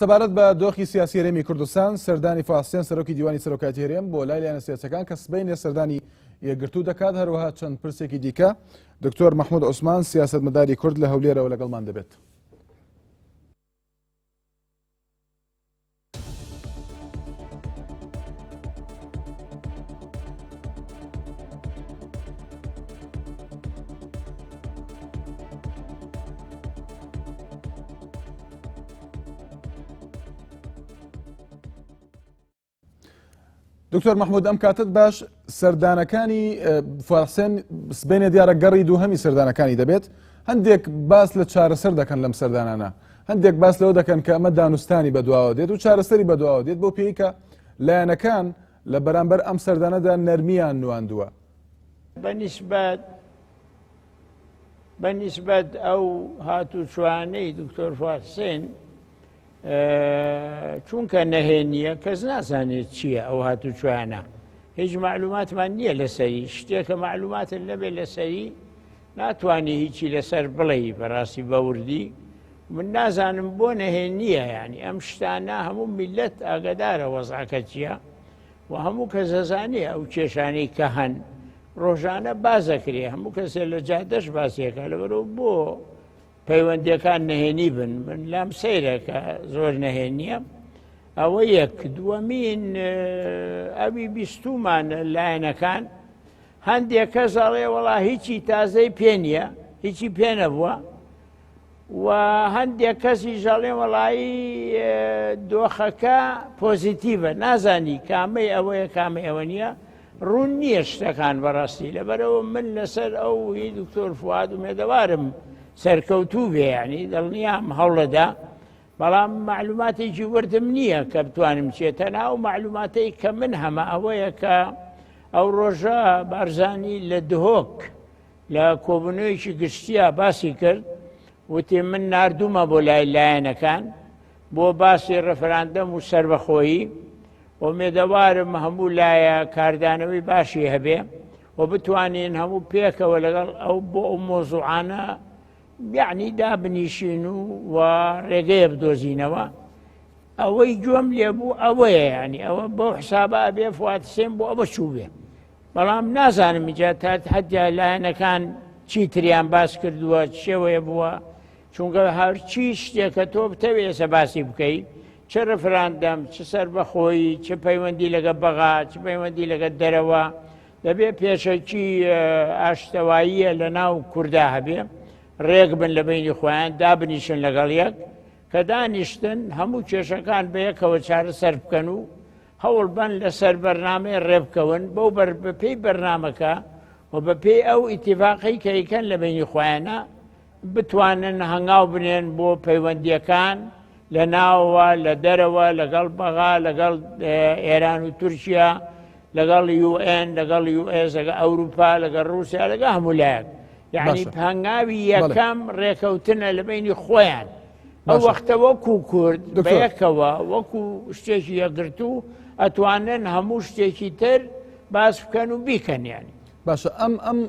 سەبارەت بە دۆخی سیاسی هەرێمی کوردستان سەردانی فاسێن سەرۆکی دیوانی سەرۆکاتی هەرێم بۆ لای لایەنە سیاسەکان کە سبەینێ سەردانی یەکگرتوو دەکات هەروەها چەند پرسێکی دیکە دکتۆر محمود عوسمان سیاسەتمەداری کورد لە هەولێرەوە لەگەڵمان دەبێت. دکتۆر محمود ئەم کاتت باش سەردانەکانی فاسێن سبەینێ دیارە گەڕی دووهەمی سەردانەکانی دەبێت هەندێک باس لە چارەسەر دەکەن لەم سەردانانە هەندێک باس لەوە دەکەن کە ئەمە دانوستانی بەدواوە دێت و چارەسەری بەدواوە دێت بۆ پێی کە لایەنەکان لە بەرامبەر ئەم سەردانەدا نەرمیان نواندووە. بەنسبەت ئەو هاتوچوانەی دکتۆر فاسێن چونکە نەهێنیە کەس نازانێت چییە ئەو هاتوچوانە هیچ معلوماتمان نییە لەسەری شتێکە معلوماتن نەبێت لەسەری ناتوانانی هیچی لەسەر بڵێ بەڕاستی بەوردی من نازانم بۆ نەهێنیە یعنی ئەم شتانە هەموو میلەت ئاگادارە وەزعەکە چییە و هەموو کەس دەزانێ ئەو کێشانەی کە هەن ڕۆژانە بازەکرێ هەموو کەسێ لە جادەش باسیەکە لەبەرەوە بۆ پەیوەندیەکان نەهێنی بن من لام سەیرە کە زۆر نەهێنیە ئەوە یەک دووەمین ئەوی بیستومانە لایەنەکان هەندێک کەس ئەڵێ وەڵا هیچی تازەی پێ نییە هیچی پێ نەبووە و هەندێک کەسی ژەڵێ وەڵایی دۆخەکە پۆزیتیڤە نازانی کامەی ئەوەیە کامەی ئەوە نییە ڕوون نییە شتەکان بەڕاستی لەبەرەوە من لەسەر ئەو هی دکتۆر فواد ومێدەوارم سەرکەوتوو بێ ینی دڵنیام هەوڵەدا بەڵام معلوماتێکی وردم نییە کە بتوانم چێتە ناو معلوماتەی کە من هەمە ئەوەیە کە ئەو ڕۆژە بارزانی لە دهۆک لە کۆبوونەوەیکی گشتیە باسی کرد وتی من ناردوومە بۆ لای لایەنەکان بۆ باسی ڕەفراندەم و سەربەخۆیی ومێدەوارم هەموو لایە کاردانەوەی باشی هەبێ و بتوانین هەموو پێکەوە لەگەڵ ئەو بۆ ئەو مۆزوعانە یعنی دابنیشین و ڕێگەیە بدۆزینەوە ئەوەی گوێم لێ بوو ئەوەیە ینی ئەوە بۆ حسابە ئەبێ فواتسێن بۆ ئەوە چوو بێ بەڵام نازانم اینجا تا حەدیا لایەنەکان چی تریان باس کردووە شێوەیە بووە چونکە هەرچی شتێکە تۆ بتەوێ ئێستا باسی بکەیت چه ڕەفراندەم چ سەربەخۆیی چ پەیوەندی لەگە بەغا چ پەیوەندی لەگە دەرەوە دەبێ پێشەکی ئاشتەواییە لە ناو کووردا هەبێ ڕێک بن لە بینی خۆیان دابنیشن لەگەڵ یەک کە دانیشتن هەموو کێشەکان بە یەکەوە چارەسەر بکەن و هەوڵ بن لەسەر بەرنامەی ڕێبکەون بەو بەپێی بەرنامەکە و بەپێی ئەو ئیتیفاقی کە ئەیکەن لە بینی خۆیانە بتوانن هەنگاو بنێن بۆ پەیوەندیەکان لە ناوەوە لە دەرەوە لەگەڵ بەغا لەگەڵ ئێران و تورکیا لەگەڵ UN لەگەڵ US لەگەڵ ئەوروپا لەگەڵ رووسیا لەگەڵ هەموو لایەک یعنی هەنگاوی یەکەم ڕێکەوتنە لە بینی خۆیان ئەو وەختە وەکو کورد بە یەکەوە وەکو شتێکی یەکگرتوو ئەتوانن هەموو شتێکی تر باس بکەن و بیکەن یانی باشە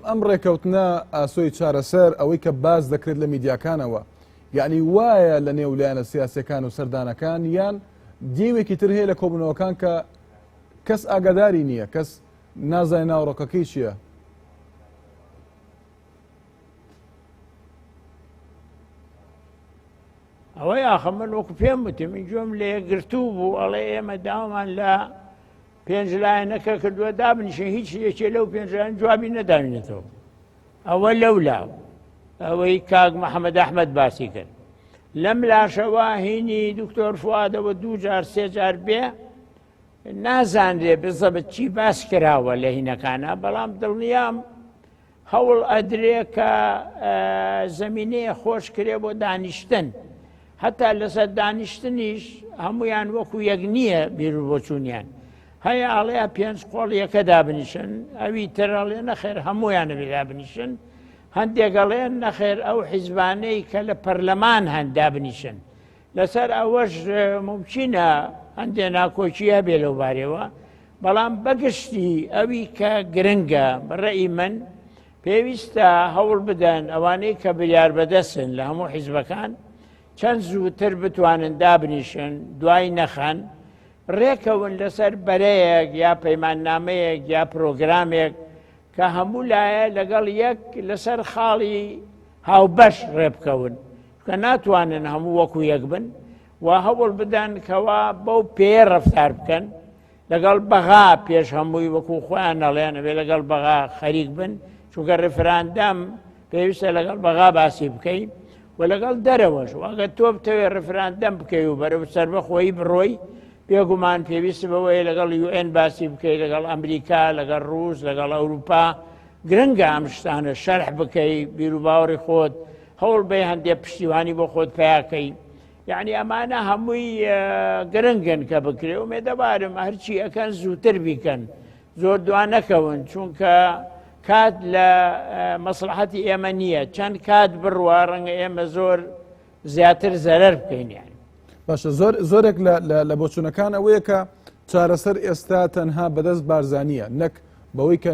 ئەم ڕێکەوتنە ئاسۆی چارەسەر ئەوەی کە باز دەکرێت لە میدیاکانەوە یعنی وایە لە نێو لایەنە سیاسیەکان و سەردانەکان یان دیوێکی تر هەیە لە کۆبوونەوەکان کە کەس ئاگاداری نییە کەس نازانێت ناوڕۆکەکەی چییە؟ ئەوەی ئاخە من وەکو پێم وتم گوێم لە یەکگرتوو بوو ئەڵێ ئێمە داوامان لە پێنج لایەنەکە کردووە دابنیشن هیچ یەکێ لەو پێنج لایەن جوابی نەداوینێتەوە ئەوە لەولاو ئەوەی کاک محەممەد ئەحمەد باسی کرد لەم لاشەوە هینی دکتۆر فوادەوە دوو جار سێ جار بێ نازانرێ بزەبت چی باس کراوە لە هینەکانە بەڵام دڵنیام هەوڵ ئەدرێ کە زەمینەیە خۆش کرێ بۆ دانیشتن هەتا لەسەر دانیشتنیش هەمویان وەکو یەک نییە بیر بۆ چوونیان هەیە ئاڵەیە پێنج قۆڵ یەکە دابنیشن ئەوی ترەڵێ نەخێر هەمویانە بێ دابنیشن هەندێکەڵێن نەخێر ئەو حیزبانەی کە لە پەرلەمان هەن دابنیشن لەسەر ئەوەش ممکنە هەندێ ناکۆچیە بێ لەو بارەوە بەڵام بەگشتی ئەوی کە گرنگە بەڕێی من پێویستە هەوڵ بدەن ئەوانەی کە بریار بەدەستن لە هەموو حیزبەکان چەند زووتر بتوانن دابنیشن دوای نەخەن ڕێکەون لەسەر بەرەیەک یا پەیماننامەیەک یا پرۆگرامێک کە هەموو لایە لەگەڵ یەک لەسەر خاڵی هاوبەش ڕێبکەون کە ناتوانن هەموو وەکو یەک بن و هەوڵ بدەن کەوا بەو پێ ڕەفتار بکەن لەگەڵ بەغا پێش هەمووی وەکو خۆیان نەڵێن ئەبێ لەگەڵ بەغا خەریک بن چونکە ڕفراندەم پێویستە لەگەڵ بەغا باسی بکەین و لەگەڵ دەرەوەش ئەگەر تۆ بتەوێت ڕفراندەم بکەی و بەرەو سەربەخۆیی بڕۆی بێگومان پێویستە بەوەی لەگەڵ UN باسی بکەی لەگەڵ ئەمریکا لەگەڵ ڕووس لەگەڵ ئەوروپا گرنگە ئەم شتانە شەرح بکەی بیرروباوەڕی خۆت هەوڵ بێ هەندێک پشتیوانی بۆ خۆت پیاکەی یعنی ئەمانە هەمووی گرنگن کە بکرێ و مێدەبارم هەرچی ئەەکەن زووتر بیکەن زۆر دوانەکەون چونکە کات لە مەسلحەتی ئێمە نییە چەند کات بڕوا ڕەنگە ئێمە زۆر زیاتر زەرەر بکەین یانی باشە زۆرێک لە بۆچوونەکان ئەوەیە کە چارەسەر ئێستا تەنها بەدەست بارزانیە نەک بەوەی کە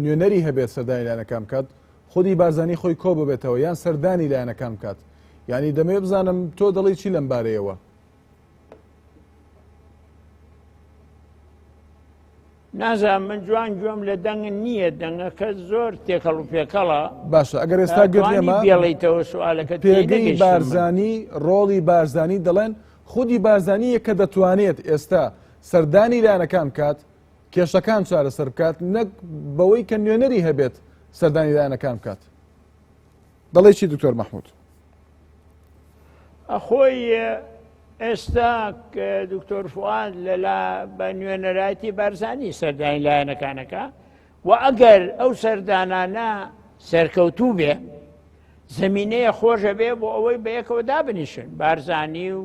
نوێنەری هەبێت سەردانی لایەنەکان بکات خودی بارزانی خۆی کۆ ببێتەوە یان سەردانی لایەنەکان بکات یعنی دەمێ بزانم تۆ دەڵی چی لەم بارەیەوە نازانم من جوان گوێم لە دەنگ نییە دەنگەکە زۆر تێکەڵ و پێکەڵە باشە ئەگەر ئێستا گرێمە بێڵیتەوە سوالەکە پێگەی بارزانی ڕۆڵی بارزانی دەڵێن خودی بارزانیە کە دەتوانێت ئێستا سەردانی لایەنەکان بکات کێشەکان چارەسەر بکات نەک بەوەی کە نوێنەری هەبێت سەردانی لایەنەکان بکات دەڵێ چی دکتۆر مەحموود ئەخۆی ئێستا دکتۆر فواد لەلا بە نوێنەرایەتی بارزانی سەردانی لایەنەکانەکە و ئەگەر ئەو سەردانانە سەرکەوتوو بێ زمینەیە خۆشە بێ بۆ ئەوەی بە یەکەوە دابنیشن بارزانی و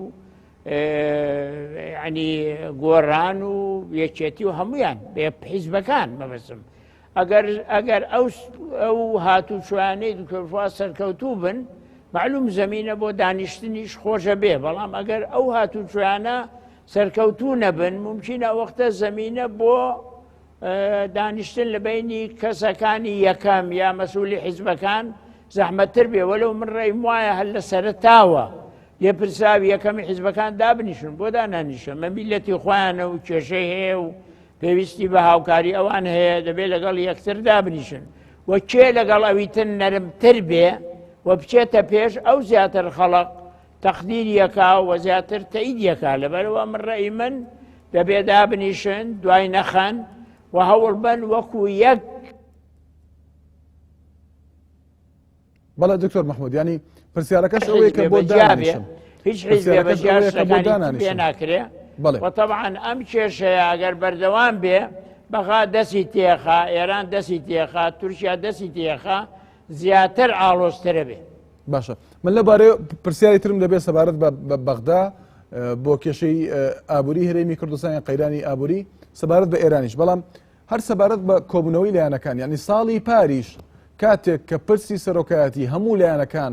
ینی گۆڕان و یەکێتی و هەمویان بێ حیزبەکان مەبەسم ئەگەر ئەو هاتوچوانەی دکتۆر فواد سەرکەوتوو بن معلوم زمینە بۆ دانیشتنیش خۆشە بێ بەڵام ئەگەر ئەو هاتوچوانە سەرکەوتوو نەبن ممکنە وەختە زمینە بۆ دانیشتن لە بینی کەسەکانی یەکەم یا مەسئولی حیزبەکان زەحمەتتر بێ وەلەو من ڕێیم وایە هەر لە سەرەتاوە لێپرساوی یەکەمی حیزبەکان دابنیشن بۆ دانانیشن مە میلەتی خۆیانە و کێشەی هەیە و پێویستی بە هاوکاری ئەوان هەیە دەبێت لەگەڵ یەکتر دابنیشن و کێ لەگەڵ ئەویتر نەرمتر بێ و بچێتە پێش ئەو زیاتر خەڵق تەقدیریەکە و زیاتر تەئیدیەکە لەبەرەوە من ڕێی من دەبێت دابنیشن دوای نەخەن و هەوڵ بن وەکو یەک بەڵێ دکتۆر مەحموود ینی پرسیارەکەش ئەوەیە کە بۆ دانیشن هیچ حیزبێ بەجیا شتەکانی پێ ناکرێ بەڵێ و طبعاً ئەم کێشەیە ئەگەر بەردەوام بێ بەغا دەستی تێخا ئێران دەستی تێخا تورکیا دەستی تێخا زیاتر ئاڵۆزترە بێ باشە من لەبارەی پرسیاری ترم دەبێت سەبارەت بە بەغدا بۆ کێشەی ئابووری هەرێمی کوردستان یان قەیرانی ئابووری سەبارەت بە ئێرانیش بەڵام هەر سەبارەت بە کۆبوونەوەی لایەنەکان یعنی ساڵی پاریش کاتێک کە پرسی سەرۆکایەتی هەموو لایەنەکان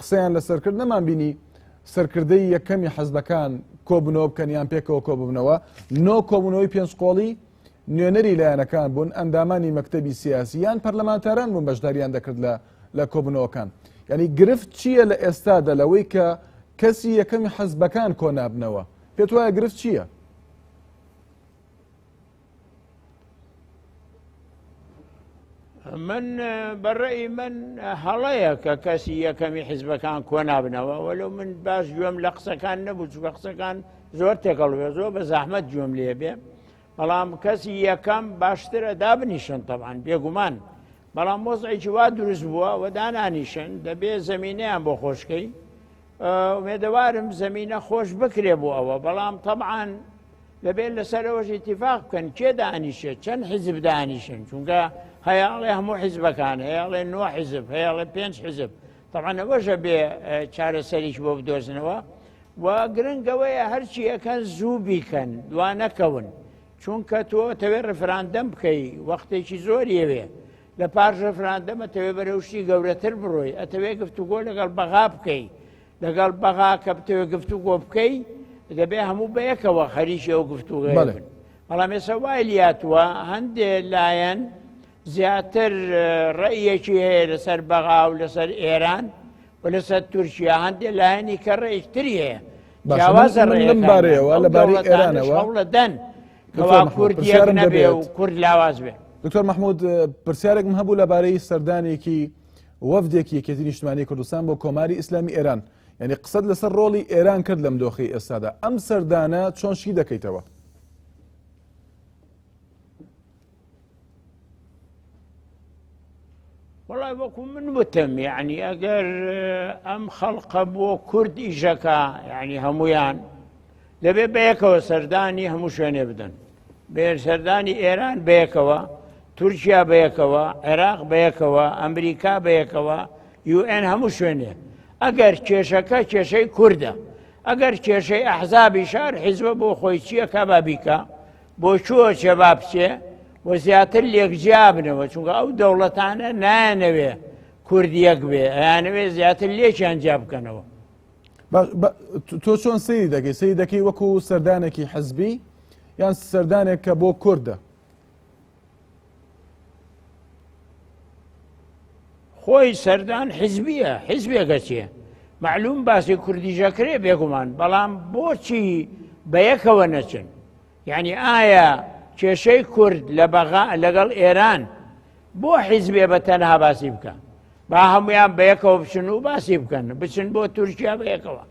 قسەیان لەسەر کرد نەمان بینی سەرکردەی یەکەمی حەزبەکان کۆبوونەوە بکەن یان پێکەوە کۆبوونەوە نۆ کۆبوونەوەی پێنجقۆڵی نوێنەری لایەنەکان بوون ئەندامانی مەکتەبی سیاسی یان پەرلەمانتاران بوون بەشداریان دەکرد لە کۆبوونەوەکان ینی گرفت چییە لە ئێستادا لەوەی کە کەسی یەکەمی حەزبەکان کۆنابنەوە پێت وایە گرفت چییە؟ من بەڕێی من هەڵەیە کە کەسی یەکەمی حیزبەکان کۆنابنەوە وەلو من باش گوێم لە قسەکان نەبوو چونکە قسەکان زۆر تێکەڵوێ زۆر بە زەحمەت گوێم لێ بێ بەڵام کەسی یەکەم باشترە دابنیشن تەبعاً بێگومان بەڵام مۆزعێکی وا دروست بووە و دانانیشن دەبێ زمینەیان بۆ خۆشکەی ئومێدەوارم زمینە خۆش بکرێ بۆ ئەوە بەڵام تەبعاً دەبێت لەسەرەوەش ئیتیفاق بکەن کێ دانیشێت چەند حیزب دانیشن چونکە هەیەڵێ هەموو حیزبەکان هەیەڵێ 9 حیزب هەیەڵێ 5 حیزب تەبعاً ئەوەشە بێ چارەسەریش بۆ بدۆزنەوە و گرنگەوەیە هەرچی ئەەکەن زوو بیکەن دوانەکەون چونکە تۆ تەوێت ڕفراندەم بکەی وەختێکی زۆریەوێ لە پاش ڕفراندەمە تەوێ بەرەوشتی گەورەتر بڕۆی ئەتەوێ گفتوگۆ لەگەڵ بەغا بکەی لەگەڵ بەغا کە بتەوێ گفتوگۆ بکەی دەبێ هەموو بەیەکەوە خەریکی ئەو گفتوگۆ بن بەڵام ێستا وای لاتووە هەندێ لایەن زیاتر ڕێیەکی هەیە لەسەر بەغا و لەسەر ئێران و لەسەر تورکیا هەندێک لایەنی کە ڕێکتری هەیە باشە، جیاوازە من ڕێیەکانیان. بارەیەوە ئەو لە باری دەوڵەتانەش ئێرانەوە هەوڵە دەن دکتۆر کەوا محمود، کورد یەک پرسیارم نەبێ و دەبێت. کورد لاواز بێ. دکتۆر محمود، پرسیارێکم هەبوو لەبارەی سەردانێکی وەفدێکی یەکێتی نیشتیمانی کوردستان بۆ کۆماری ئیسلامی ئێران، یعنی قسەت لەسەر ڕۆڵی ئێران کرد لەم دۆخی ئێستادا، ئەم سەردانە چۆن شی دەکەیتەوە؟ وڵای وەکو من وتم، یعنی ئەگەر ئەم خەڵقە بۆ کورد ئیژەکە، یعنی هەمویان دەبێ بەیەکەوە سەردانی هەموو شوێنێ بدەن. بێ سەردانی ئێران بەیەکەوە، تورکیا بەیەکەوە، عێراق بەیەکەوە، ئەمریکا بەیەکەوە، UN هەموو شوێنێ. ئەگەر کێشەکە کێشەی کووردە، ئەگەر کێشەی ئەحزابی شار حیزبە بۆ خۆی چییە کابابیکە بۆ چووە چێبا بچێ و زیاتر لێکجیا بنەوە، چونکە ئەو دەوڵەتانە نایانەوێ کوردیەک بێ، ئەیانەوێ زیاتر لێکیان جیا بکەنەوە. تۆ چۆن سەیری دەکەی؟ سەیری دەکەی وەکو سەردانێکی حزبی یان سەردانێک کە بۆ کووردە؟ خۆی سەردان حیزبیە، حیزبێکە چیە؟ معلوم باسی کوردیژەکرێ بێگومان، بەڵام بۆچی بەیەکەوە نەچن؟ یعنی ئایا کێشەی کورد لەگەڵ ئێران بۆ حیزبێ بە تەنها باسی بکە؟ با هەمویان بەیەکەوە بچن و باسی بکەن، بچن بۆ تورکیا بەیەکەوە.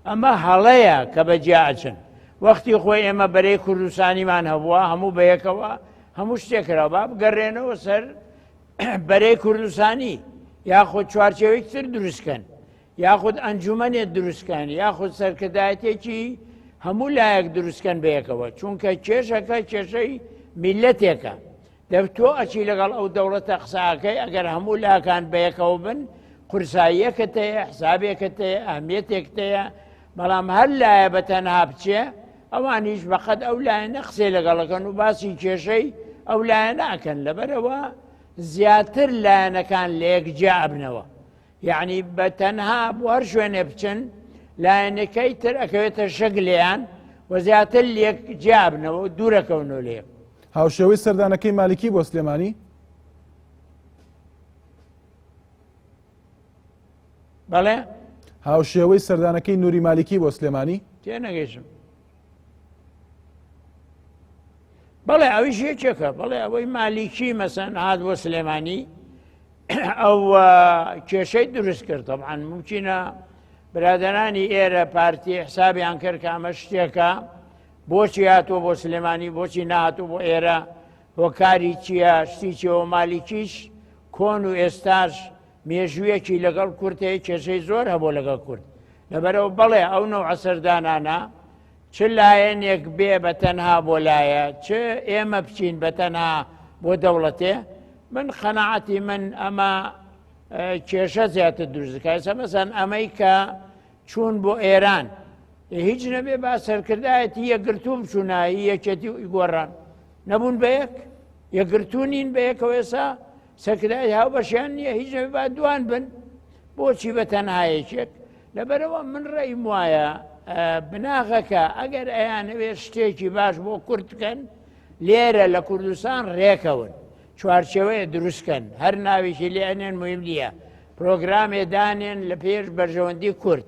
ئەمە هەڵەیە کە بەجیا ئەچن. وەختی خۆی ئێمە بەرەی کوردستانیمان هەبووە هەموو بەیەکەوە هەموو شتێکرا با بگەڕێنەوە سەر بەرەی کوردستانی، یاخود چوارچێوەیەک تر دروستکەن، یاخود ئەنجومەنێک دروستکەن، یاخود سەرکردایەتێکی هەموو لایەک دروستکەن بەیەکەوە، چونکە کێشەکە کێشەی میلەتێکە. دەبتۆ ئەچی لەگەڵ ئەو دەوڵەتە قساکەی ئەگەر هەموو لاکان بەیەکەوە بن، قورساییەکت هەیە، حسابێکت هەیە، ئەهمیەتێکت هەیە، بەڵام هەر لایە بە تەنها بچێ ئەوانیش بەقەد ئەو لایەنە قسەی لەگەڵەکەن و باسی کێشەی ئەو لایە ناکەن، لەبەرەوە زیاتر لایەنەکان لە یەکجیا ئەبنەوە. یعنی بە تەنها بۆ هەر شوێنێ بچن لایەنەکەی تر ئەکەوێتە شەکلیان و زیاتر لە یەکجیا ئەبنەوە و دوورەکەونەوە لێ. هاوشێوەی سەردانەکەی مالیکی بۆ سلێمانی؟ بەڵێ؟ هاوشێوەی سەردانەکەی نووری مالیکی بۆ سلێمانی؟ تێنەگەیشتم. بەڵێ ئەویش یەکێکە، بەڵێ ئەوەی مالیکی مەسەن هات بۆ سلێمانی ئەو کێشەی دروست کرد. طبعاً ممکنە برادرانی ئێرە پارتی حسابیان کرد کە ئەمە شتێکە، بۆچی هاتووە بۆ سلێمانی، بۆچی نهاتوو بۆ ئێرە، هۆکاری چییە، شتی چیەوە. مالیکیش کۆن و ئێستاش مێژوویەکی لەگەڵ کورتەیە، کێشەی زۆر هەبوو لەگەڵ کورد. لەبەرەوە بەڵێ ئەو نەوعە سەردانانە چ لایەنێک بێ بە تەنها بۆ لایە، چ ئێمە بچین بە تەنها بۆ دەوڵەتێ، من خەناعەتی من ئەمە کێشە زیاتر دروست دەکات. مەسەن ئەمەی کە چوون بۆ ئێران هیچ نەبێ با سەرکردایەتی یەکگرتوو بچوونە، یەکێتی گۆڕان نەبوون بەیەک، یەکگرتوونین بەیەکەوە. ئێستا سەرکردایەتی هاوبەشیان نییە، هیچ نەبێ با دوان بن، بۆچی بە تەنها یەکێک؟ لەبەرەوە من ڕێیم وایە بناغەکە ئەگەر ئەیانەوێت شتێکی باش بۆ کورد بکەن، لێرە لە کوردستان ڕێکەون، چوارچێوەیە دروستکەن، هەر ناویشی لێنێن مهم نییە، پرۆگرامێ دانێن لە پێش بەرژەوەندی کورد.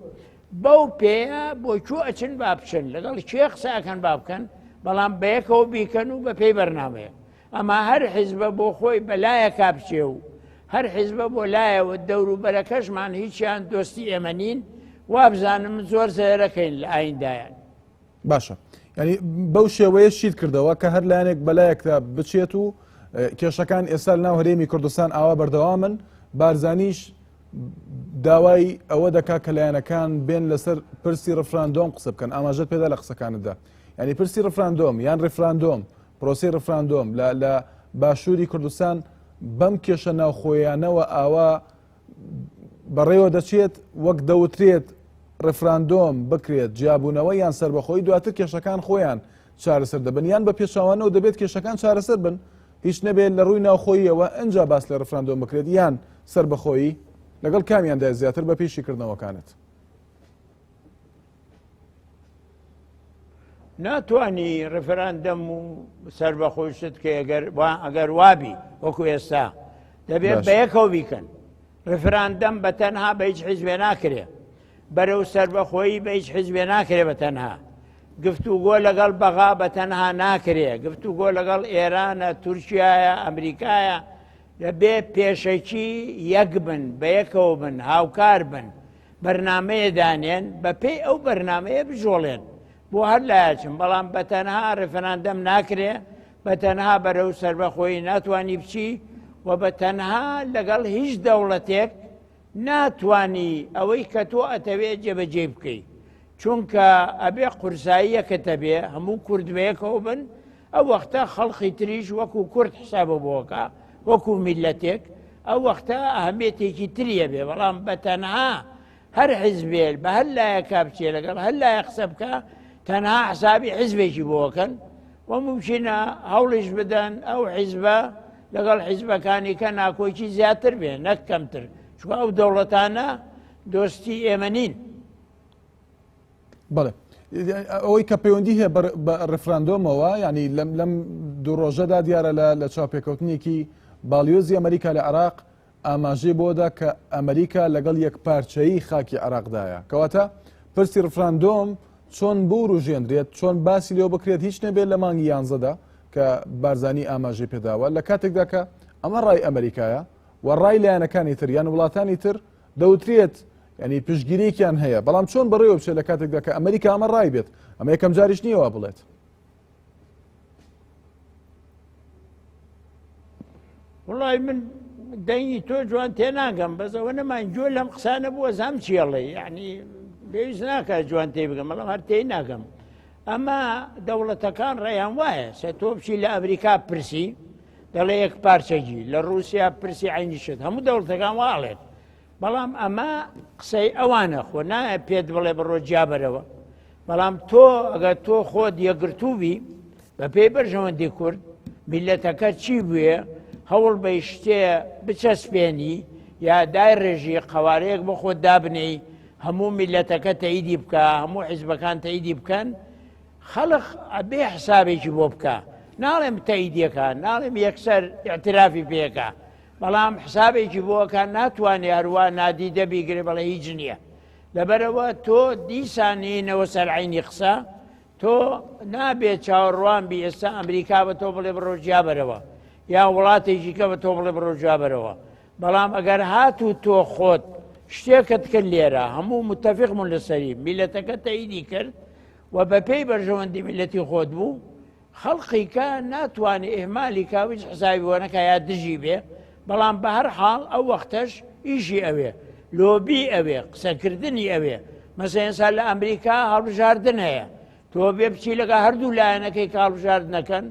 بەو پێەیە بۆ چوو ئەچن با بچن، لەگەڵ کێ قساکەن با بکەن، بەڵام بەیەکەوە بیکەن و بە پێی بەرنامەیە. ئەما هەر حیزبە بۆ خۆی بەلایە کابچێ و هەر حیزبە بۆ لایەوە دەور و بەرەکەشمان هیچیان دۆستی ئێمە نین، وابزانم زۆر زێرەکەین لە ئایندایان. باشە، ینی بەو شێوەیە شید کردەوە کە هەر لایەنێک بەلایەکدا بچێت و کێشەکان ئێستا ناو هەرێمی کوردستان ئاوا بەردەوامن. بارزانیش داوای ئەوە دەکا کە لایەنەکان بێن لەسەر پرسی ڕفراندۆم قسە بکەن. ئاماژەت پێدا لە قسەکانتدا، ینی پرسی ڕفراندۆم یان ڕفراندۆم، پرۆسی ڕفراندۆم لە باشووری کوردستان بەم کێشە ناوخۆیانەوە ئاوا بەڕێوە دەچێت وەک دەوترێت ڕفراندۆم بکرێت جیابوونەوە یان سربەخۆی، دواتر کێشەکان خۆیان چارەسەر دەبن، یان بە پێشاوانەوە دەبێت کێشەکان چارەسەر بن، هیچ نەبێت لە ڕووی ناوخۆیەوە ئەنجا باس لە ڕفراندۆم بکرێت یان سربەخۆیی، لەگەڵ کامیاندا زیاتر بە پێشیکردنەوەکانت؟ ناتوانی ڕفراندەم و سربەخۆشت کە ئەگەر وابی وەکو ئێستا دەبێت بەیەکەوە بیکەن. ڕفراندەم بە تەنها بە هیچ حیزبێ ناکرێ، بەرەو سەربەخۆیی بە هیچ حیزبێ ناکرێ بە تەنها، گفتوگۆ لەگەڵ بەغا بە تەنها ناکرێ، گفتوگۆ لەگەڵ ئێرانە، تورکیایە، ئەمریکایە، دەبێ پێشەکی یەک بن، بە یەکەوە بن، هاوکار بن، بەرنامەیە دانێن، بە پێی ئەو بەرنامەیە بژۆڵێن بۆ هەر لایەچن. بەڵام بە تەنها ڕفراندەم ناکرێ، بە تەنها بەرەو سەربەخۆیی ناتوانی بچی، و بە تەنها لەگەڵ هیچ دەوڵەتێک ناتوانی ئەوەی کە تۆ ئەتەوێت جێبەجێ بکەیت، چونکە ئەبێ قورساییەکە تەبێ هەموو کوردبەیەکەوە بن، ئەو وەختە خەڵقی تریش وەکو کورد حسابە بۆکە، وەکو میلەتێک، ئەو وەختە ئەهەمیەتێکی تریە بێ. بەڵام بە تەنها هەر حیزبێت بە هەر لایەکا بچێ لەگەڵ هەر لایە قسە بکە، تەنها حسابی حیزبێکی بۆکەن و ممکنە هەوڵیش بدەن ئەو حیزبە لەگەڵ حیزبەکانی کە ناکۆیکی زیاتر بێ نەک کەمتر، چونکە ئەو دەوڵەتانە دۆستی ئێمە نین. بەڵێ ئەوەی کە پەیوەندی هەیە بە ڕفراندۆمەوە، ینی لەم دوو ڕۆژەدا دیارە لە چاوپێکەوتنێکی باڵیۆزی ئەمریکا لە عێراق ئاماژەی بۆدا کە ئەمریکا لەگەڵ یەک پارچەیی خاکی عێراقدایە، کەواتە پرسی ڕفراندۆم چۆن بۆ ڕژێندرێت، چۆن باسی لێو بکرێت، هیچ نەبێت لە مانگی 11دا کە بارزانی ئاماژەی پێداوە لە کاتێکدا کە ئەمە ڕای ئەمریکایە و ڕای لایەنەکانی تر یان وڵاتانی تر دەوترێت ینی پشتگیریەکیان هەیە، بەڵام چۆن بەڕێوە بچێت لە کاتێکدا کە ئەمریکا ئەمە ڕای بێت، ئەمە یەکەم جاریش نییەوە بڵێت. وڵای من دەنگی تۆ جوان تێناگەم، بەزەوە نەمانجۆ لەم قسانە بووە زام چێڵێ، یعنی پێویست ناکات جوان تێ بگەم، بەڵام هەر تێی ناگەم. ئەمە دەوڵەتەکان ڕێیان وایە سە تۆ بچی لە ئەمریکا پرسی دەڵێ یەک پارچەگی، لە رووسیا پرسی عینی شت، هەموو دەوڵەتەکان واڵێت. بەڵام ئەمە قسەی ئەوانە خۆ نایە پێت بڵێ بڕۆ جیابەرەوە. بەڵام تۆ ئەگەر تۆ خۆت یەکگرتووبی بە پێی بەرژەوەندی کورد میلەتەکە چی بووێ هەوڵ بە شتێ بچەسپێنی یا دای ڕێژی قەوارەیەک بۆ خۆت دابنەی، هەموو میلەتەکە تەییدی بکە، هەموو حیزبەکان تەییدی بکەن، خەڵق ئەبێ حسابێکی بۆ بکە. ناڵێم تەییدیەکە، ناڵێم یەکسەر ئیعترافی پێکە، بەڵام حسابێکی بۆکە ناتوانێ هەروە نادیدە بیگرێ بەڵێ هیچ نییە. لەبەرەوە تۆ دیسانینەوە سەر عینی قسە، تۆ نابێت چاوەڕوان بی ئێستا ئەمریکا بە تۆ بڵێ بڕۆ جیابەرەوە یا وڵاتێکی کە بە تۆ بڵێ بڕۆ جیابەرەوە. بەڵام ئەگەر هاتوو تۆ خۆت شتێکت کرد لێرە هەموو متتەفقمون لەسەری میلەتەکە تەییدی کرد و بە پێی بەرژەوەندی میلەتی خۆت بوو، خەڵقی کە ناتوانێ ئێهمالی کاویش حسابی وەنەکە یا دژی بێ. بەڵام بە هەر حاڵ ئەو وەختەش ئیشی ئەوێ، لۆبی ئەوێ، قسەکردنی ئەوێ. مەسەڵەن ئێستا لە ئەمریکا هەڵبژاردن هەیە، تۆ بێ بچی لەگە هەردوو لایەنەکەی کە هەڵبژاردنەکەن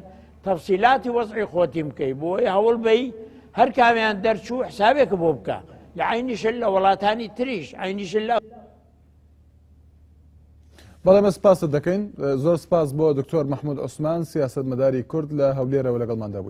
تەفسیلاتی وەزعی خۆتی بکەی، بۆی هەوڵ بەی هەر کامیان دەرچوو حسابێکە بۆ بکە، لە عینیشن لە وڵاتانی تریش عینیشن لە بەڵێ مە سپاست دەکەین، زۆر سپاس بۆ دکتۆر مەحموود عوسمان سیاسەتمەداری کورد لە هەولێرەوە لەگەڵماندا بووی.